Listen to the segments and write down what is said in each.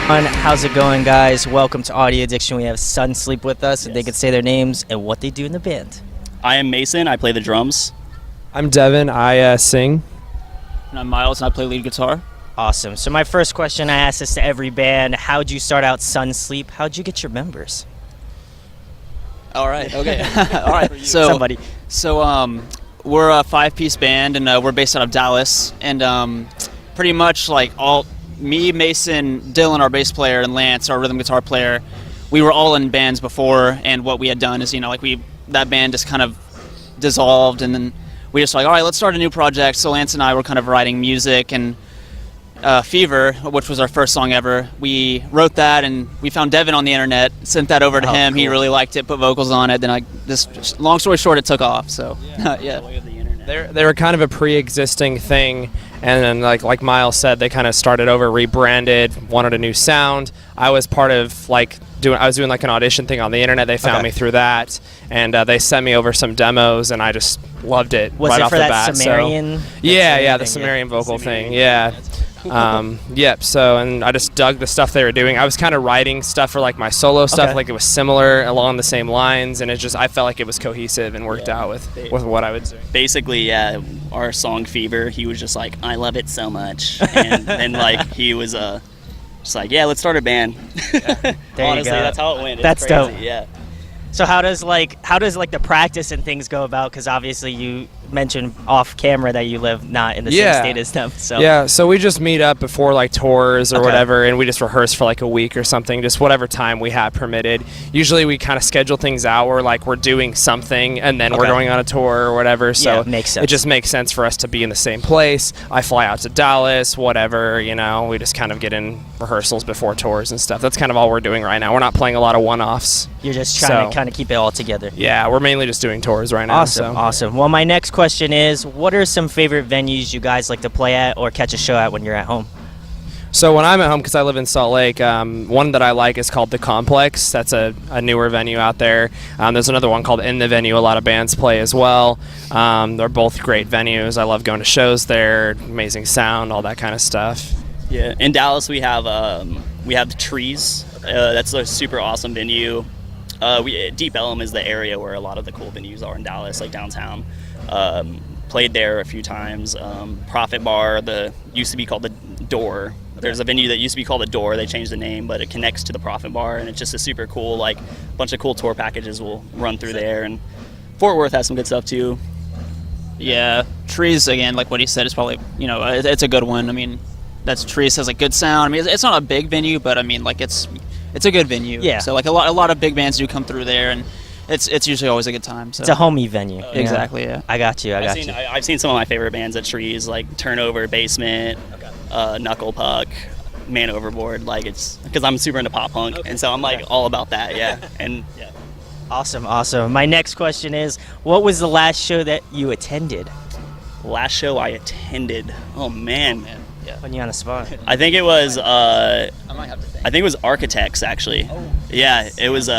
How's it going, guys? Welcome to Audio Addiction. We have Sunsleep with us, and they can say their names and what they do in the band. I am Mason. I play the drums. I'm Devin. I sing. And I'm Miles, and I play lead guitar. Awesome. So my first question, I ask this to every band. How'd you start out Sunsleep? How'd you get your members? All right. Okay. All right. Somebody. So we're a 5-piece band, and we're based out of Dallas. And pretty much like me, Mason, Dylan, our bass player, and Lance, our rhythm guitar player, we were all in bands before. And what we had done is, that band just kind of dissolved, and then we just like, all right, let's start a new project. So Lance and I were kind of writing music, and Fever, which was our first song ever, we wrote that, and we found Devin on the internet, sent that over to him. Cool. He really liked it, put vocals on it. Then just long story short, it took off. So yeah. They were kind of a pre-existing thing, and then like Miles said, they kind of started over, rebranded, wanted a new sound. I was part of I was doing like an audition thing on the internet. They found me through that, and they sent me over some demos, and I just loved it right off the bat. Was it for that Sumerian? The Sumerian vocal thing. Yeah. Yep. So, and I just dug the stuff they were doing. I was kind of writing stuff for like my solo stuff, like it was similar along the same lines, and I felt like it was cohesive and worked out with what I would do. Basically, yeah, our song Fever, he was just like, I love it so much, and then he was just like, yeah, let's start a band. Yeah. Honestly, that's how it went. That's crazy. dope. Yeah. So how does the practice and things go about? Because obviously you mentioned off camera that you live not in the same state as them. So so we just meet up before tours or whatever, and we just rehearse for a week or something, just whatever time we have permitted. Usually we kind of schedule things out where we're doing something and then we're going on a tour or whatever. So it makes sense. It just makes sense for us to be in the same place. I fly out to Dallas, whatever, we just kind of get in rehearsals before tours and stuff. That's kind of all we're doing right now. We're not playing a lot of one-offs. You're just trying to kind of keep it all together. Yeah, we're mainly just doing tours right now. Awesome. Well, my next question is, what are some favorite venues you guys like to play at or catch a show at when you're at home? So when I'm at home, because I live in Salt Lake, one that I like is called The Complex. That's a newer venue out there. There's another one called In the Venue. A lot of bands play as well. They're both great venues. I love going to shows there. Amazing sound, all that kind of stuff. Yeah, in Dallas we have Trees. That's a super awesome venue. Deep Ellum is the area where a lot of the cool venues are in Dallas, like downtown. Played there a few times. Profit Bar, used to be called the Door. There's a venue that used to be called the Door. They changed the name, but it connects to the Profit Bar, and it's just a super cool, bunch of cool tour packages will run through there. And Fort Worth has some good stuff too. Yeah, Trees, again, like what he said, is probably, it's a good one. I mean, that's Trees has good sound. I mean, it's not a big venue, but I mean, it's a good venue. Yeah. So a lot of big bands do come through there, and it's usually always a good time. So. It's a homey venue. Exactly. Yeah. I got you. I've seen some of my favorite bands at Trees, like Turnover, Basement, Knuckle Puck, Man Overboard. It's because I'm super into pop punk, and so I'm all about that. Yeah. And yeah. Awesome. My next question is, what was the last show that you attended? Last show I attended. Oh man. Yeah. Putting you on the spot. I think it was Architects, actually. Oh. Yeah, it was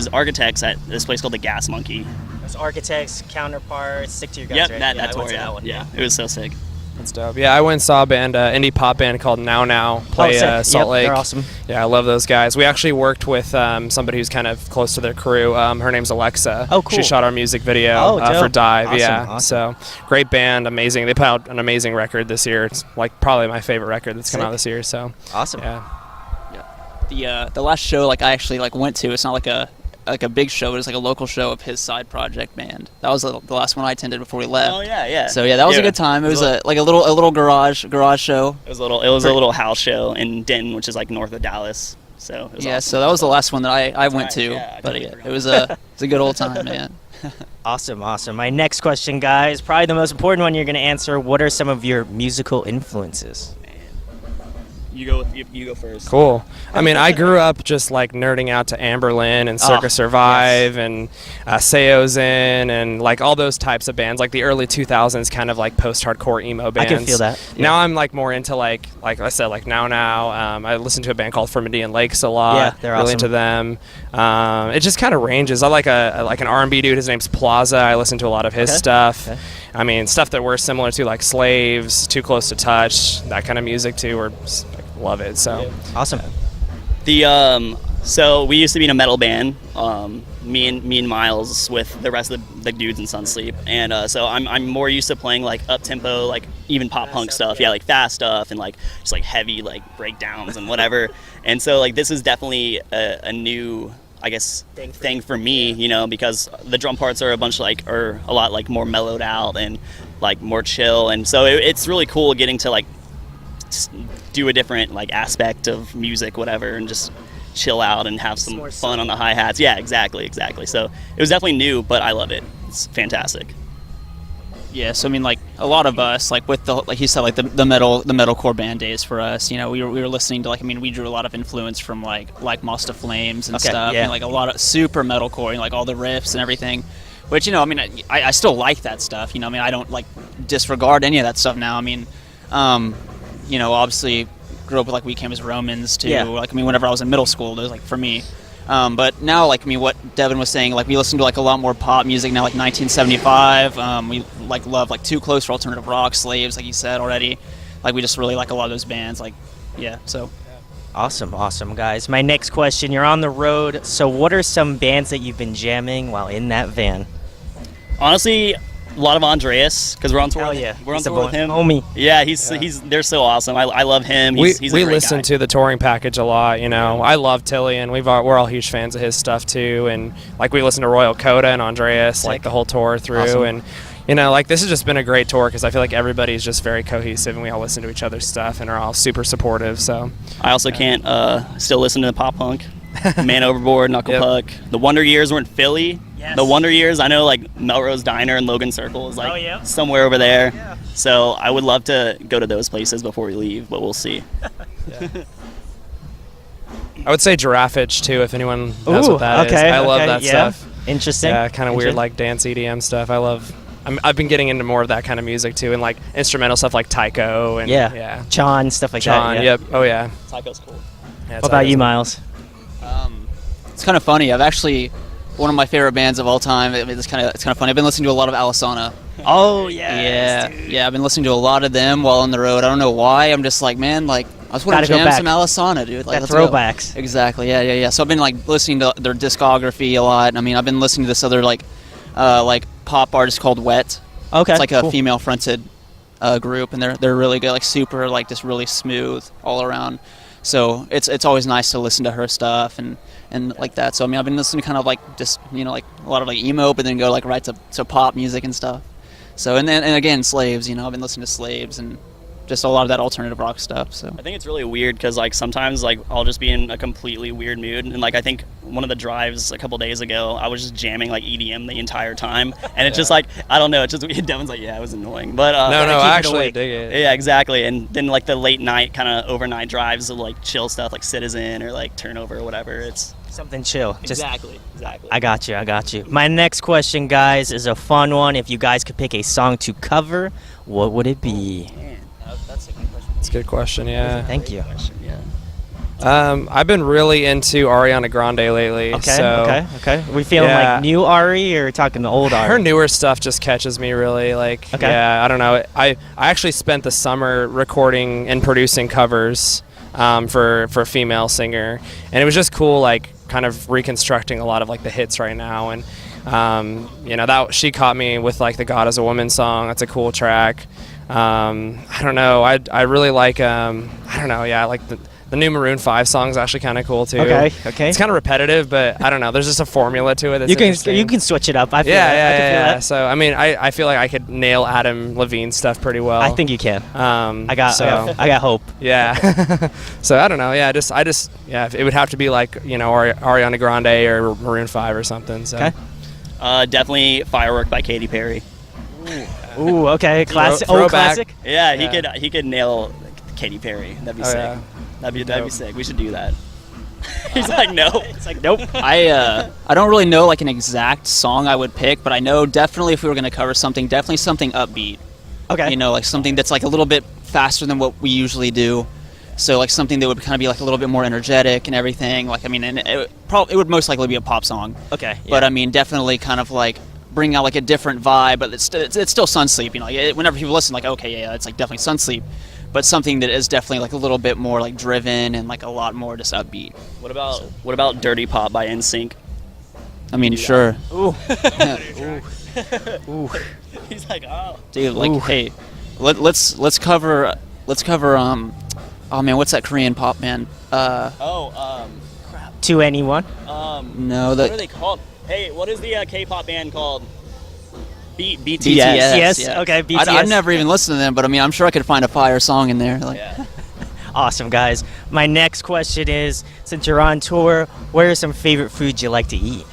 Architects at this place called the Gas Monkey. It was Architects, Counterparts, Stick to Your Guns. Yep, right? that tour. Yeah, it was so sick. That's dope. Yeah, I went and saw a band, indie pop band called Now Now play Salt Lake. They're awesome. Yeah, I love those guys. We actually worked with somebody who's kind of close to their crew. Her name's Alexa. Oh, cool. She shot our music video for Dive. Awesome. So great band, amazing. They put out an amazing record this year. It's probably my favorite record that's come out this year. So awesome. Yeah. The last show I actually went to. It's not like a big show, but it's a local show of his side project band. That was the last one I attended before we left. Oh yeah. So yeah, that was a good time. It was a little garage show. It was a little house show in Denton, which is north of Dallas. So it was awesome. So that was the last one that I went to. Yeah, but it was a good old time, man. Awesome. My next question, guys, probably the most important one you're going to answer. What are some of your musical influences? You go first. Cool. I mean, I grew up just nerding out to Amberlin and Circus Survive and Seosin and all those types of bands, the early 2000s kind of post-hardcore emo bands. I can feel that. Yeah. Now I'm more into like I said, Now Now. I listen to a band called Fermendian Lakes a lot. Yeah, they're really awesome. into them. It just kind of ranges. I like an R&B dude. His name's Plaza. I listen to a lot of his stuff. Okay. I mean, stuff that we're similar to, Slaves, Too Close to Touch, that kind of music too. We're love it. So Awesome. So we used to be in a metal band, me and Miles with the rest of the dudes in Sunsleep, and so I'm more used to playing like up tempo, like even pop punk stuff, like fast stuff and like just like heavy like breakdowns and whatever. And so like this is definitely a new, I guess, thing for me, because the drum parts are a lot like more mellowed out and like more chill, and so it's really cool getting to like do a different like aspect of music, whatever, and just chill out and have some fun on the hi-hats. Yeah, exactly. So it was definitely new, but I love it. It's fantastic. Yeah, so I mean, like a lot of us, like with like you said, like the metalcore band days for us, we were listening to we drew a lot of influence from like Moss to Flames and stuff, and like a lot of super metalcore, like all the riffs and everything. Which I still like that stuff. I don't like disregard any of that stuff now. Obviously grew up with like We Came as Romans too. Yeah. Whenever I was in middle school, it was like for me. But now, what Devin was saying, we listen to like a lot more pop music now, like 1975. We love Too Close for alternative rock, Slaves, like you said already. We just really like a lot of those bands. So. Awesome, guys. My next question: you're on the road, so what are some bands that you've been jamming while in that van? Honestly, a lot of Andreas, because we're on tour. Hell yeah. We're on He's the tour with him. homie. Yeah, they're so awesome. I love him. He's a we great listen guy. to the touring package a lot. I love Tillian. We're all huge fans of his stuff too, and we listen to Royal Coda and Andreas the whole tour through. Awesome. And this has just been a great tour because I feel like everybody's just very cohesive and we all listen to each other's stuff and are all super supportive. So I also can't still listen to pop punk. Man Overboard, Knuckle Puck. The Wonder Years were in Philly. Yes. The Wonder Years, I know Melrose Diner and Logan Circle is somewhere over there. Yeah. So I would love to go to those places before we leave, but we'll see. I would say Giraffage too, if anyone knows what that is. I love that stuff. Interesting. Yeah, kind of weird dance EDM stuff. I've been getting into more of that kind of music too, and instrumental stuff like Tycho and Chan, stuff like that. Yeah. Yep. Oh yeah. Tycho's cool. Yeah, What about you, Miles? It's kind of funny. I've actually one of my favorite bands of all time. It's kind of funny. I've been listening to a lot of Alisana. Oh yeah. Yeah. I've been listening to a lot of them while on the road. I don't know why. I'm just I just want to jam some Alisana, dude. Let's throwbacks. Go. Exactly. Yeah. So I've been listening to their discography a lot. I've been listening to this other pop artist called Wet. Okay. It's a female fronted group, and they're really good. Super just really smooth all around. So it's always nice to listen to her stuff and like that. So I've been listening to kind of just a lot of emo, but then go right to pop music and stuff. So and again Slaves. I've been listening to Slaves and just a lot of that alternative rock stuff. So I think it's really weird because sometimes I'll just be in a completely weird mood, and I think one of the drives a couple days ago I was just jamming EDM the entire time, and it's just I don't know, it's just Devin's it was annoying, but no, I actually dig it. Yeah, exactly. And then the late night kind of overnight drives of chill stuff like Citizen or Turnover or whatever. It's something chill. Exactly. I got you. My next question, guys, is a fun one. If you guys could pick a song to cover, what would it be? That's a good question. It's a good question. Yeah. Thank you. I've been really into Ariana Grande lately. Okay. We feeling new Ari or talking the old Ari? Her newer stuff just catches me really. Yeah, I don't know. I actually spent the summer recording and producing covers for a female singer, and it was just cool, kind of reconstructing a lot of the hits right now. And that she caught me with the God Is a Woman song. That's a cool track. I don't know. I really like the new Maroon 5 song is actually kind of cool too. Okay. It's kind of repetitive, but I don't know. There's just a formula to it. That's you can switch it up. I feel yeah. So I feel like I could nail Adam Levine's stuff pretty well. I think you can. I got hope. Yeah. So I don't know. Yeah. It would have to be Ariana Grande or Maroon 5 or something. So. Okay. Definitely Firework by Katy Perry. Ooh, okay, classic. Classic. Yeah, he could nail Katy Perry. That'd be sick. Yeah. That'd be sick. We should do that. He's no. It's nope. I don't really know an exact song I would pick, but I know definitely if we were going to cover something, definitely something upbeat. Okay. Something that's a little bit faster than what we usually do. So something that would kind of be a little bit more energetic and everything. And it would most likely be a pop song. Okay. Yeah. But definitely kind of bring out a different vibe, but it's still Sunsleep. Whenever people listen, okay, yeah, it's definitely Sunsleep. but something that is definitely like a little bit more like driven and like a lot more just upbeat. What about Dirty Pop by NSYNC? I mean, sure. Ooh. Ooh. He's like, oh. Dude, like, Ooh. hey, let's cover oh man, what's that Korean pop band? To anyone? No, what are they called? Hey, what is the K-pop band called? BTS. Yes. yeah. Okay, BTS. I've never even listened to them, but I mean, I'm sure I could find a fire song in there. Like, Yeah. Awesome, guys. My next question is, since you're on tour, what are some favorite foods you like to eat?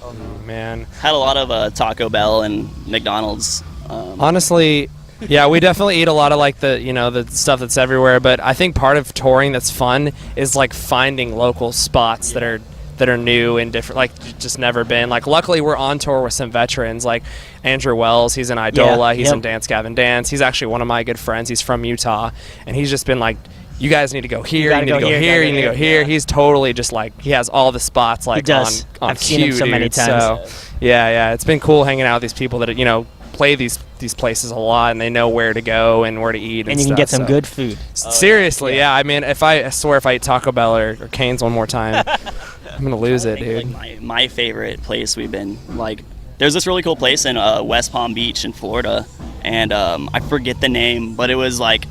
Oh man. Had a lot of Taco Bell and McDonald's. Honestly, yeah, we definitely eat a lot of like the stuff that's everywhere, but I think part of touring that's fun is like finding local spots that are new and different, like just never been. Like luckily we're on tour with some veterans like Andrew Wells, he's in Idola, he's in Dance Gavin Dance. He's actually one of my good friends. He's from Utah, and he's just been like, you guys need to go here, you need to go here, you need to go here. He's totally just like, he has all the spots like on I've cue, seen him so many dude. times. So yeah, it's been cool hanging out with these people that play these places a lot, and they know where to go and where to eat, And you can get some good food. Seriously, yeah. I mean, I swear if I eat Taco Bell or Cane's one more time, I'm gonna lose it, dude. Like my favorite place we've been, like, there's this really cool place in West Palm Beach in Florida, and I forget the name, but it was like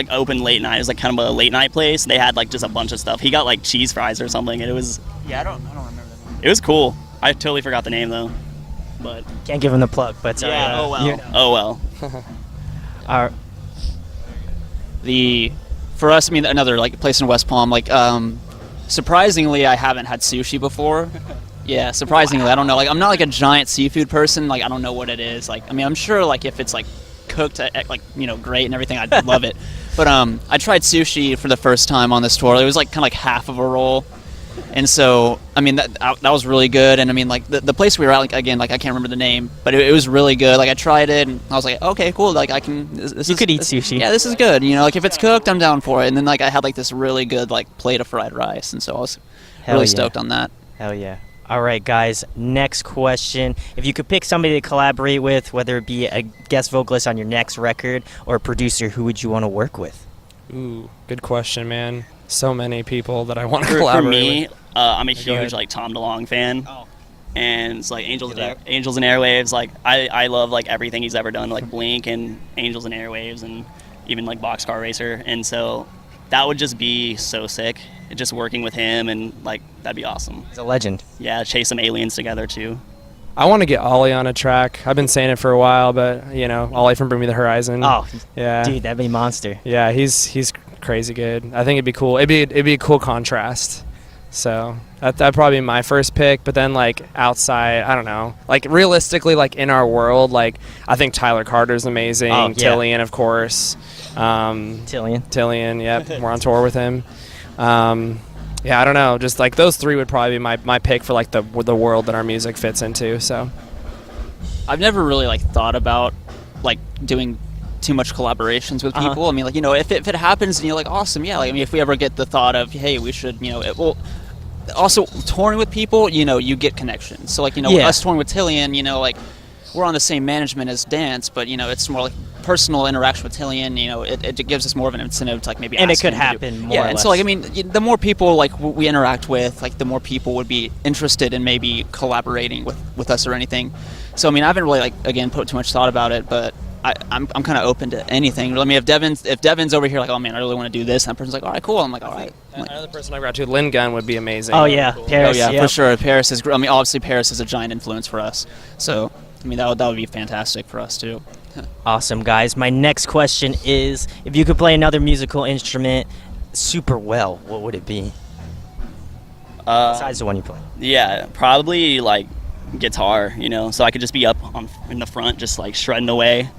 open late night. It was like kind of a late night place. They had like just a bunch of stuff. He got like cheese fries or something, and it was I don't remember that. it was cool. I totally forgot the name though, but Can't give him the plug, but yeah. Oh well. you- Oh well. Our, For us, I mean, another like place in West Palm, like surprisingly, I haven't had sushi before. Yeah, surprisingly, I don't know. Like, I'm not like a giant seafood person. Like, I don't know what it is. Like, I mean, I'm sure like if it's like cooked like great and everything, I'd love it. But I tried sushi for the first time on this tour. It was like kind of like half of a roll, and so I mean that was really good. And I mean like the place we were at, like again, like I can't remember the name, but it was really good. Like I tried it and I was like, okay, cool. Like I can. You could eat sushi. Yeah, this is good. Like if it's cooked, I'm down for it. And then like I had like this really good like plate of fried rice, and so I was really stoked on that. Hell yeah. All right, guys. Next question. If you could pick somebody to collaborate with, whether it be a guest vocalist on your next record or a producer, who would you want to work with? Ooh, good question, man. So many people that I want to For collaborate me, with. I'm a Go huge ahead. like Tom DeLonge fan. Oh. And it's like Angels and Airwaves. Like I love like everything he's ever done, like Blink and Angels and Airwaves, and even like Boxcar Racer. And so that would just be so sick. Just working with him, and like that'd be awesome. He's a legend. Yeah, chase some aliens together too. I want to get Ollie on a track. I've been saying it for a while, but Ollie from Bring Me the Horizon. Oh, yeah, dude, that'd be monster. yeah, he's crazy good. I think it'd be cool. It'd be a cool contrast. So that'd probably be my first pick. But then like outside, I don't know. Like realistically, like in our world, like I think Tyler Carter's amazing. Oh, yeah. Tillian, of course. Tillian. Yep, we're on tour with him. Yeah, I don't know. Just like those three would probably be my pick for like the world that our music fits into. So I've never really like thought about like doing too much collaborations with people. I mean, like if it happens and you're like awesome, yeah. Like I mean, if we ever get the thought of hey, we should, also touring with people, you get connections. So like with us touring with Tillian, like we're on the same management as Dance, but it's more like personal interaction with Tillian. It gives us more of an incentive to like maybe. And it ask could him to happen do. more Yeah, or and less. so like I mean, the more people like we interact with, like the more people would be interested in maybe collaborating with us or anything. So I mean, I haven't really like again put too much thought about it, but I'm kind of open to anything. I mean, if Devin's over here like, oh man, I really want to do this, and that person's like, all right, cool. I'm like, all right. another person I got to, Lynn Gunn, would be amazing. Oh yeah, Paris. Oh yeah, for sure. Paris is. I mean, obviously Paris is a giant influence for us. So I mean, that would be fantastic for us too. Awesome, guys. My next question is, if you could play another musical instrument super well, what would it be? Besides the one you play. Yeah, probably like guitar. So I could just be up in the front, just like shredding away.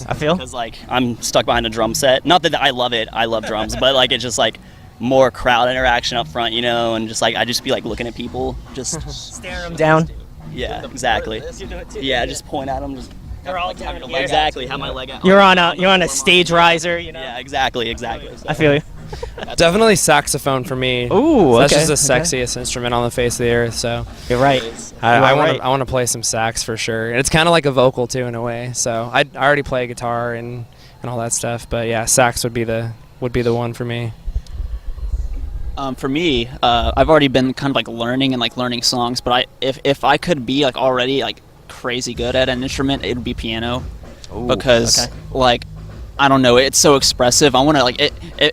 I feel. Because like I'm stuck behind a drum set. Not that I love it. I love drums, but like it's just like more crowd interaction up front, and just like I just be like looking at people, just Stare them down. yeah, exactly. Yeah, just point at them. Just They're all down here. exactly. Have my leg out. You're on a stage riser. Yeah, exactly. I feel you. Definitely saxophone for me. Ooh, That's okay, just the okay. sexiest instrument on the face of the earth. So You're right. I You are want right. to I want to play some sax for sure. And it's kind of like a vocal too in a way. So I already play guitar and all that stuff. But yeah, sax would be the one for me. For me, I've already been kind of like learning and like learning songs. But if I could be like already like crazy good at an instrument, it would be piano. Ooh, Because okay. like I don't know, it's so expressive. I want to like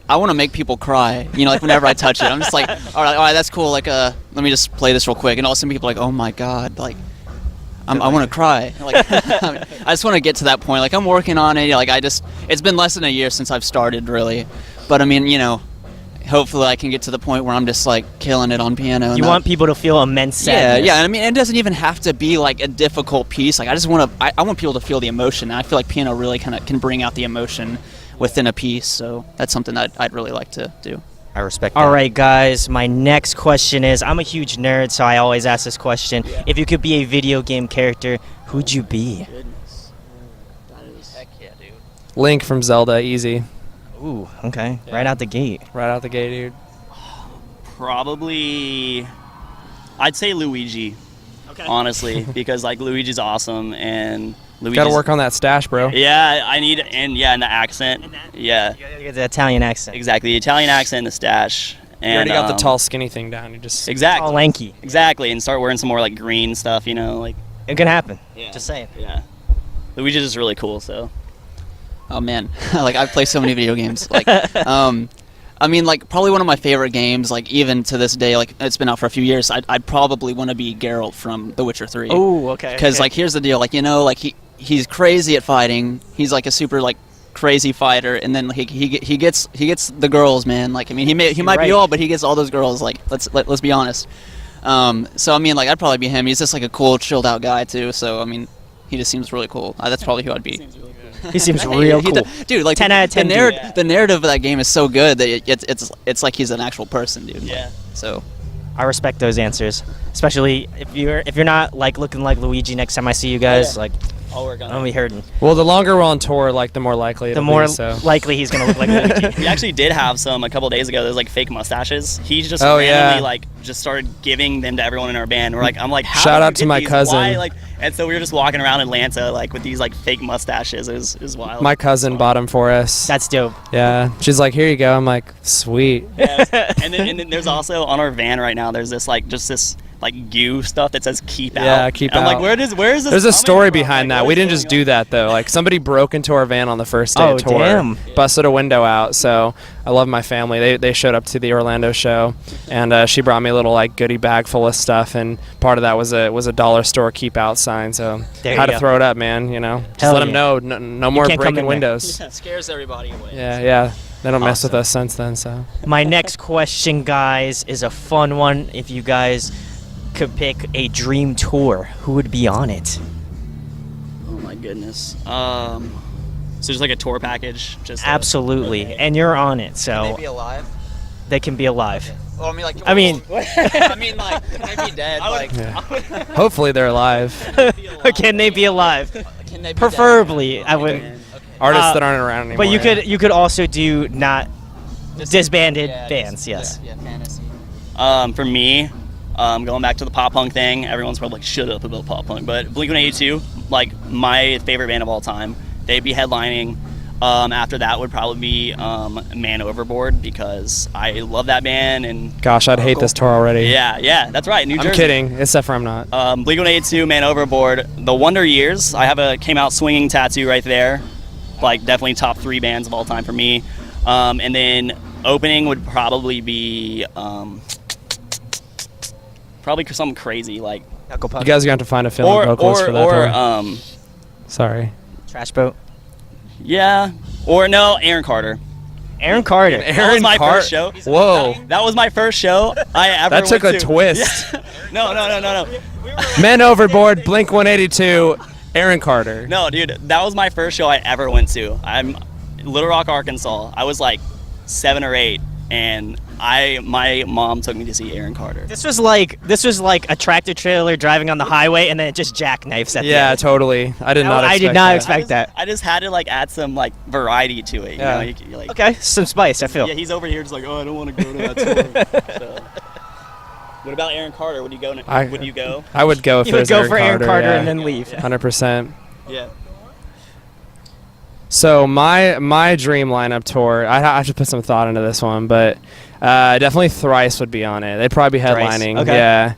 I want to make people cry. You know, like whenever I touch it, I'm just like, all right, that's cool. Like let me just play this real quick, and all of a sudden people are like, oh my god, like I want to cry. Like I just want to get to that point. Like I'm working on it. Like it's been less than a year since I've started really, but I mean, you know, hopefully I can get to the point where I'm just like killing it on piano. You want people to feel immense sadness. Yeah. I mean, it doesn't even have to be like a difficult piece. Like I just want to. I want people to feel the emotion. And I feel like piano really kind of can bring out the emotion within a piece. So that's something that I'd really like to do. I respect that. All right, guys. My next question is, I'm a huge nerd, so I always ask this question. Yeah. If you could be a video game character, who'd you be? Goodness. That is heck yeah, dude. Link from Zelda, easy, Ooh, okay. Yeah. Right out the gate. right out the gate, dude. Probably, I'd say Luigi. Okay. Honestly, because like Luigi's awesome and Luigi's. Got to work on that stash, bro. Yeah, I need and the accent. Yeah, You gotta get the Italian accent. exactly. The Italian accent, and the stash. And, You already got the tall, skinny thing down. You just Exactly. All lanky. Exactly, and start wearing some more like green stuff. You know, like It can happen. yeah. Just saying. Yeah. Luigi's is really cool. So. Oh man, like I play so many video games. Like, I mean, like probably one of my favorite games. Like even to this day, like it's been out for a few years. I'd probably want to be Geralt from The Witcher 3. Ooh, okay. Because okay. like here's the deal, like you know, like he's crazy at fighting. He's like a super like crazy fighter, and then he gets the girls, man. Like I mean, he might right. be old, but he gets all those girls. Like let's be honest. So I mean, like I'd probably be him. He's just like a cool, chilled out guy too. So I mean, he just seems really cool. That's probably who I'd be. He seems real He cool. dude. Like 10 out of 10 dude. The narrative of that game is so good that it's like he's an actual person, dude. Yeah. So I respect those answers, especially if you're not like looking like Luigi next time I see you guys. Yeah. Like I'll work on I'm gonna be hurting. well, the longer we're on tour, like the more likely The it'll more be. So likely he's gonna look like Luigi. We actually did have some a couple days ago. There's like fake mustaches. He just Oh, randomly yeah. like just started giving them to everyone in our band. I'm like, how Shout did you out to get my these? cousin. Why? Like, and so we were just walking around Atlanta like with these like fake mustaches. It was wild. my cousin bought them for us. That's dope. Yeah, she's like, here you go. I'm like, sweet. Yeah, and then there's also on our van right now. There's this like just this like goo stuff that says keep out. Yeah, keep And I'm like, out. where is this? There's a coming story from? behind Like, that. what We is didn't just going do that though. Like somebody broke into our van on the first day Oh, of tour, damn. busted a window out. So I love my family. They showed up to the Orlando show, and she brought me a little like goodie bag full of stuff, and part of that was a dollar store keep out sign. So There had you to go. throw it up, man. You know, just Hell let them yeah. know no more can't come in breaking there. windows. it scares everybody away. Yeah. They don't mess with Awesome. us since then. So My next question, guys, is a fun one. If you guys could pick a dream tour, who would be on it? Oh my goodness. So just like a tour package. Just Absolutely, okay. and you're on it, so alive? they can be alive. Well, I mean, like. I mean- I mean, like, can they be dead? yeah. Hopefully they're alive. Can they be alive? Can they be Preferably, I would. Artists that aren't around anymore. But yeah. you could also do not dead? disbanded Yeah, bands. Yes. Yeah, fantasy. For me, going back to the pop punk thing, everyone's probably like, shut up about pop punk, but Blink-182, like my favorite band of all time, they'd be headlining. After that would probably be Man Overboard, because I love that band. And Gosh, I'd hate this tour already. yeah, that's right, New Jersey. I'm kidding, except for I'm not. Blink-182, Man Overboard, The Wonder Years. I have a Came Out Swinging tattoo right there. Like definitely top 3 bands of all time for me. And then opening would probably be probably something crazy like You guys are going to have to find a film vocalist for that tour. Sorry. Trash boat. Yeah, or no, Aaron Carter. Aaron Carter. That was my first show. Whoa. That was my first show I ever That took went a to. twist. No. Men Overboard, Blink-182, Aaron Carter. No, dude, that was my first show I ever went to. I'm Little Rock, Arkansas. I was like 7 or 8, and my mom took me to see Aaron Carter. This was like a tractor trailer driving on the highway, and then it just jackknifes at the Yeah, end. totally. I did not. I did expect not that. expect that. I just had to like add some like variety to it. You Yeah. know, you're like, Okay, some spice. I feel. yeah, he's over here just like, oh, I don't want to go to that tour. So. What about Aaron Carter? Would you go? Would you go? I would go if You it would was go for Aaron Carter yeah. and then leave. 100%. Yeah. So my dream lineup tour, I have to put some thought into this one, but definitely Thrice would be on it. They'd probably be Thrice, headlining. okay. Yeah.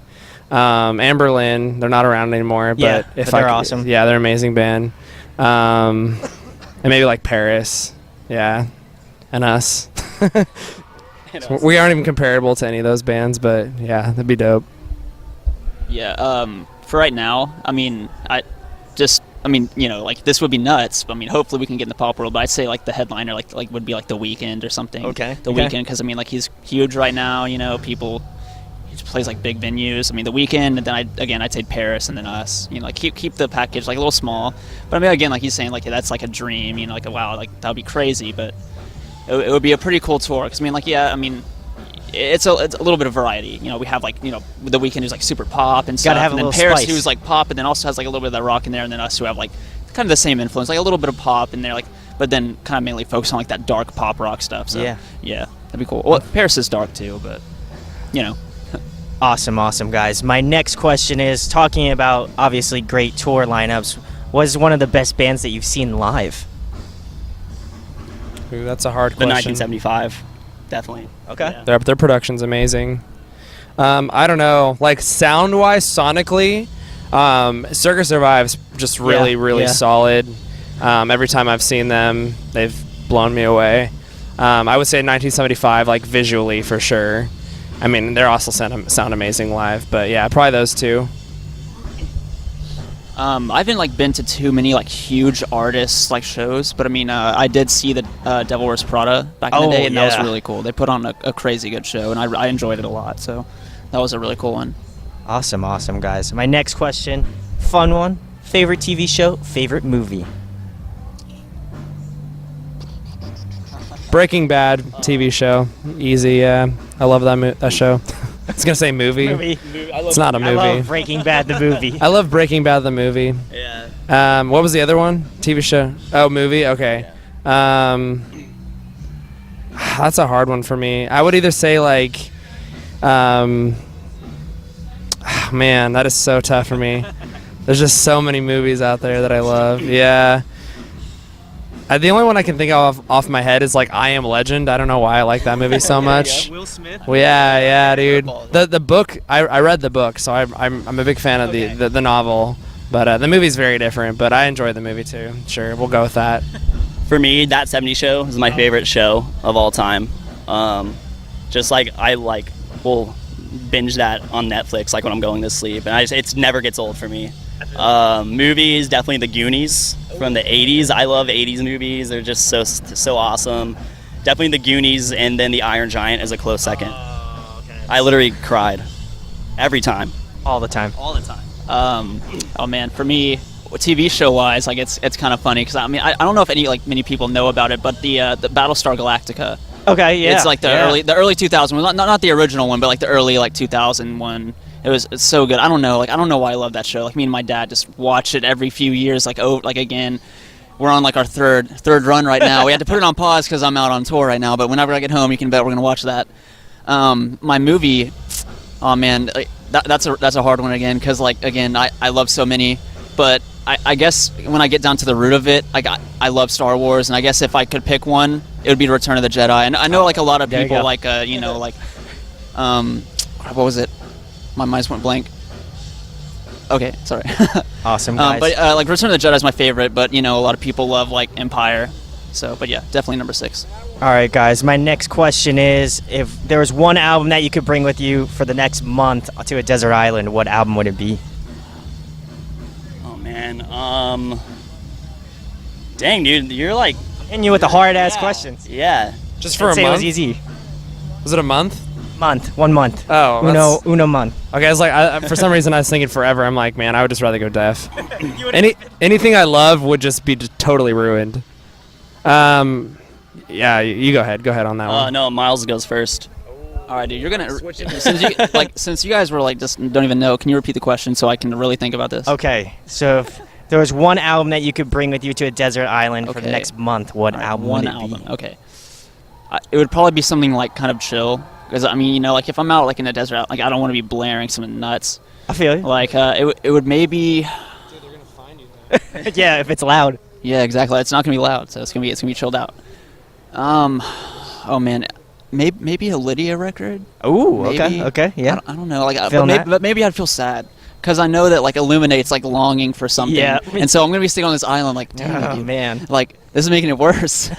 Amberlin, they're not around anymore, but Yeah, if but they're I could- awesome. Yeah, they're an amazing band. And maybe like Paris. Yeah. And us. We aren't even comparable to any of those bands, but yeah, that'd be dope. Yeah. For right now, I mean, you know, like this would be nuts. I mean, hopefully we can get in the pop world. But I'd say like the headliner, like would be like The Weeknd or something. Okay. The Weeknd, because I mean, like he's huge right now. You know, he just plays like big venues. I mean, The Weeknd, and then I'd say Paris, and then us. You know, like keep the package like a little small. But I mean, again, like he's saying, like that's like a dream. You know, like wow, like that would be crazy. But it would be a pretty cool tour. Because I mean, like it's a little bit of variety. You know, we have like, you know, The Weeknd who's like super pop and stuff, Gotta have and a then little Paris spice. who's like pop, and then also has like a little bit of that rock in there, and then us who have like kind of the same influence, like a little bit of pop in there, like, but then kind of mainly focus on like that dark pop rock stuff. So yeah, that'd be cool. Well, Paris is dark too, but you know. Awesome, guys. My next question is talking about obviously great tour lineups. What is one of the best bands that you've seen live? Ooh, that's a hard The question. 1975, definitely. Okay. Yeah. Their production's amazing. I don't know, like sound-wise, sonically, Circus Survive's just really solid. Every time I've seen them, they've blown me away. I would say 1975, like visually for sure. I mean, they're also sound amazing live, but yeah, probably those two. I haven't like been to too many like huge artists like shows, but I mean, I did see the Devil Wears Prada back in the day, and that was really cool. They put on a crazy good show, and I enjoyed it a lot. So that was a really cool one. Awesome, guys. My next question, fun one. Favorite TV show, favorite movie? Breaking Bad TV show, easy. Yeah, I love that show. I was gonna say movie. It's not a movie. I love Breaking Bad, the movie. I love Breaking Bad the movie. Yeah. What was the other one? TV show? Oh, movie. Okay. That's a hard one for me. I would either say like, man, that is so tough for me. There's just so many movies out there that I love. Yeah. The only one I can think of off my head is like I Am Legend. I don't know why I like that movie so much. Will Smith. Well, yeah, dude. The book, I read the book, so I'm a big fan of the novel. But the movie's very different. But I enjoy the movie too. Sure, we'll go with that. For me, That 70s Show is my favorite show of all time. Just like I will binge that on Netflix like when I'm going to sleep, and it never gets old for me. Movies, definitely The Goonies from the 80s. I love 80s movies. They're just so awesome. Definitely The Goonies, and then The Iron Giant is a close second. I literally cried every time. All the time. Oh man, for me, TV show wise, like it's kind of funny because I mean I don't know if many people know about it, but the Battlestar Galactica. Okay, yeah. It's like the early 2000 one, not the original one, but like the early like 2001. It's so good. I don't know why I love that show. Like me and my dad just watch it every few years. Like again, we're on like our third run right now. We had to put it on pause because I'm out on tour right now. But whenever I get home, you can bet we're gonna watch that. My movie, oh man, that's a hard one again because like again I love so many, but I guess when I get down to the root of it, I love Star Wars, and I guess if I could pick one, it would be Return of the Jedi. And I know like a lot of There you people go. like what was it? My mind just went blank. Okay, sorry. Awesome, guys. But like Return of the Jedi is my favorite, but you know a lot of people love like Empire. So, but yeah, definitely number 6. All right, guys. My next question is, if there was one album that you could bring with you for the next month to a desert island, what album would it be? Oh man. Dang, dude, you're like And you with the hard ass questions. Yeah. Just for I'd a say it month. was easy. Was it a month? 1 month. Oh, Uno month. Okay, I was like, for some reason I was thinking forever. I'm like, man, I would just rather go deaf. Anything I love would just be totally ruined. Yeah, you go ahead. Go ahead on that one. No, Miles goes first. All right, dude. You're gonna since you guys were like just don't even know. Can you repeat the question so I can really think about this? Okay, so if there was one album that you could bring with you to a desert island for the Okay. next month, what All right, album one would it album. be? Okay. It would probably be something like kind of chill, because I mean, you know, like if I'm out like in the desert, like I don't want to be blaring some nuts. I feel you. Like it would maybe. Yeah, if it's loud. Yeah, exactly. It's not gonna be loud, so it's gonna be chilled out. Oh man, maybe a Lydia record. Ooh, Maybe. okay, yeah. I don't know. Like, Feeling that? but maybe I'd feel sad because I know that like Illuminate's like longing for something. Yeah. And so I'm gonna be sitting on this island like, damn, Oh, dude, man. like this is making it worse.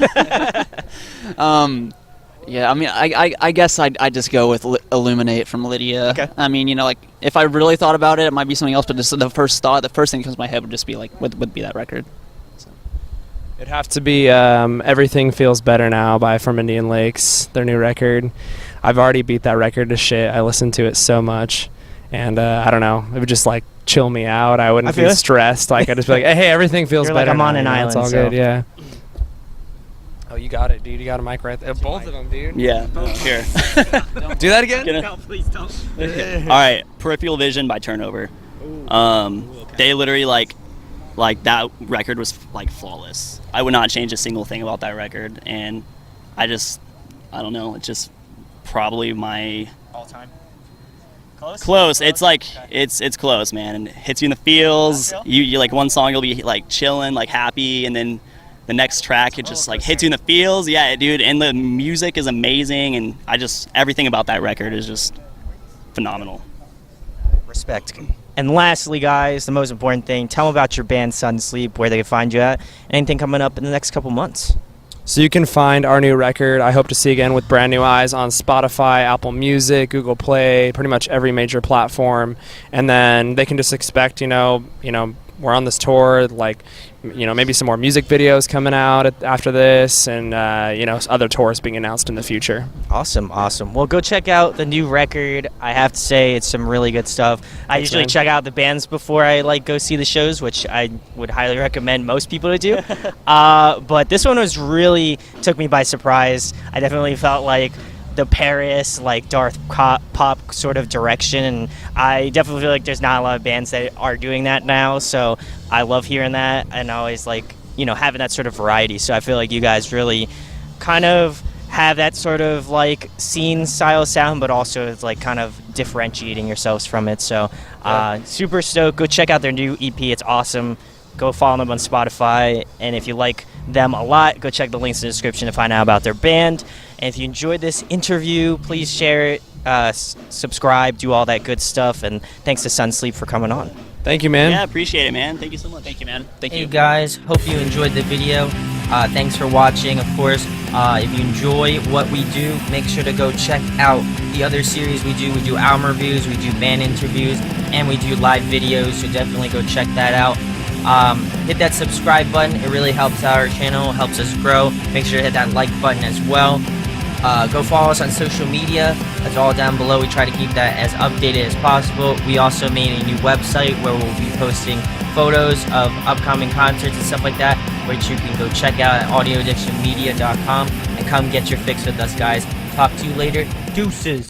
Yeah, I mean, I guess I'd just go with Illuminate from Lydia. Okay. I mean, you know, like if I really thought about it, it might be something else. But just the first thing that comes to my head would just be like, would be that record. It'd have to be Everything Feels Better Now by From Indian Lakes, their new record. I've already beat that record to shit. I listened to it so much. And I don't know, it would just like chill me out. I wouldn't feel be it. stressed. Like I'd just be like, hey, everything feels You're like, better I'm on now, an you know, island, It's all so- good, yeah. Oh, you got it, dude. You got a mic right there. Both of them, dude. Yeah, here. Do that again? Gonna- please don't. All right, Peripheral Vision by Turnover. They literally like that record was like flawless. I would not change a single thing about that record, and I don't know. It's just probably my All time. close. It's like it's close, man. And it hits you in the feels. You like one song you'll be like chilling, like happy, and then the next track it just like hits you in the feels. Yeah, dude. And the music is amazing, and everything about that record is just phenomenal. Respect. And lastly, guys, the most important thing, tell them about your band Sunsleep, where they can find you at, anything coming up in the next couple months. So you can find our new record, I Hope to See Again with Brand New Eyes, on Spotify, Apple Music, Google Play, pretty much every major platform. And then they can just expect, you know, we're on this tour, like, you know, maybe some more music videos coming out after this, and, you know, other tours being announced in the future. Awesome. Well, go check out the new record. I have to say, it's some really good stuff. I Thanks, usually man. check out the bands before I go see the shows, which I would highly recommend most people to do. But this one really took me by surprise. I definitely felt like the Paris, like Darth pop sort of direction, and I definitely feel like there's not a lot of bands that are doing that now, so I love hearing that, and I always like, having that sort of variety. So I feel like you guys really kind of have that sort of like scene style sound, but also it's like kind of differentiating yourselves from it. So super stoked. Go check out their new EP. It's awesome. Go follow them on Spotify, and if you like them a lot, go check the links in the description to find out about their band. And if you enjoyed this interview, please share it, subscribe, do all that good stuff, and thanks to Sunsleep for coming on. Thank you, man. Yeah, appreciate it, man. Thank you so much. Thank you, man. Thank Hey you. guys, hope you enjoyed the video. Thanks for watching. Of course, if you enjoy what we do, make sure to go check out the other series we do. We do album reviews, we do band interviews, and we do live videos, so definitely go check that out. Hit that subscribe button. It really helps out our channel, helps us grow. Make sure to hit that like button as well. Go follow us on social media. That's all down below. We try to keep that as updated as possible. We also made a new website where we'll be posting photos of upcoming concerts and stuff like that, which you can go check out at audioaddictionmedia.com and come get your fix with us, guys. Talk to you later. Deuces.